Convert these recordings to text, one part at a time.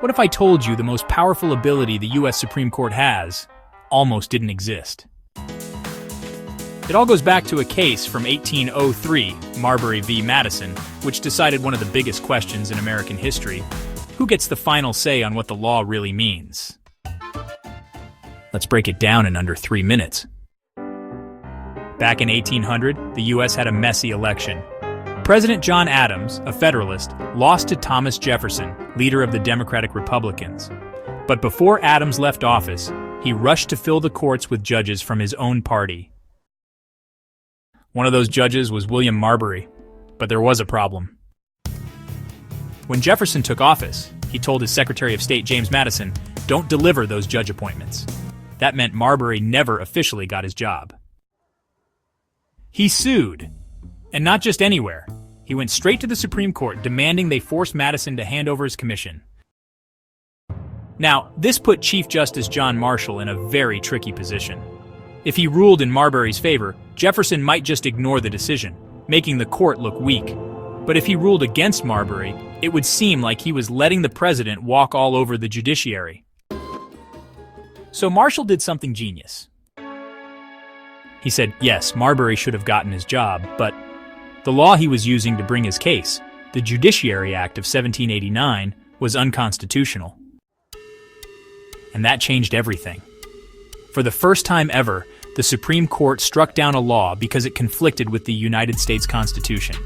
What if I told you the most powerful ability the U.S. Supreme Court has almost didn't exist? It all goes back to a case from 1803, Marbury v. Madison, which decided one of the biggest questions in American history: who gets the final say on what the law really means? Let's break it down in under 3 minutes. Back in 1800, the U.S. had a messy election. President John Adams, a Federalist, lost to Thomas Jefferson, leader of the Democratic Republicans. But before Adams left office, he rushed to fill the courts with judges from his own party. One of those judges was William Marbury, but there was a problem. When Jefferson took office, he told his Secretary of State James Madison, "Don't deliver those judge appointments." That meant Marbury never officially got his job. He sued, and not just anywhere. He went straight to the Supreme Court, demanding they force Madison to hand over his commission. Now, this put Chief Justice John Marshall in a very tricky position. If he ruled in Marbury's favor, Jefferson might just ignore the decision, making the court look weak. But if he ruled against Marbury, it would seem like he was letting the president walk all over the judiciary. So Marshall did something genius. He said, yes, Marbury should have gotten his job, but the law he was using to bring his case, the Judiciary Act of 1789, was unconstitutional. And that changed everything. For the first time ever, the Supreme Court struck down a law because it conflicted with the United States Constitution.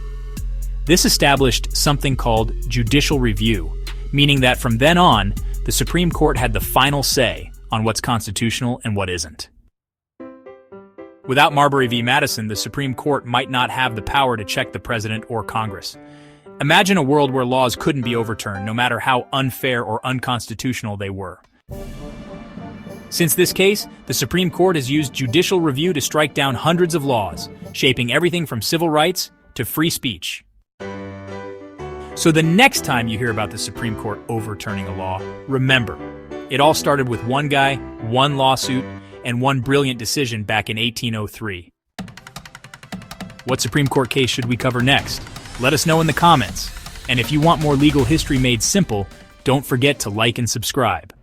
This established something called judicial review, meaning that from then on, the Supreme Court had the final say on what's constitutional and what isn't. Without Marbury v. Madison, the Supreme Court might not have the power to check the president or Congress. Imagine a world where laws couldn't be overturned, no matter how unfair or unconstitutional they were. Since this case, the Supreme Court has used judicial review to strike down hundreds of laws, shaping everything from civil rights to free speech. So the next time you hear about the Supreme Court overturning a law, remember, it all started with one guy, one lawsuit, and one brilliant decision back in 1803. What Supreme Court case should we cover next? Let us know in the comments. And if you want more legal history made simple, don't forget to like and subscribe.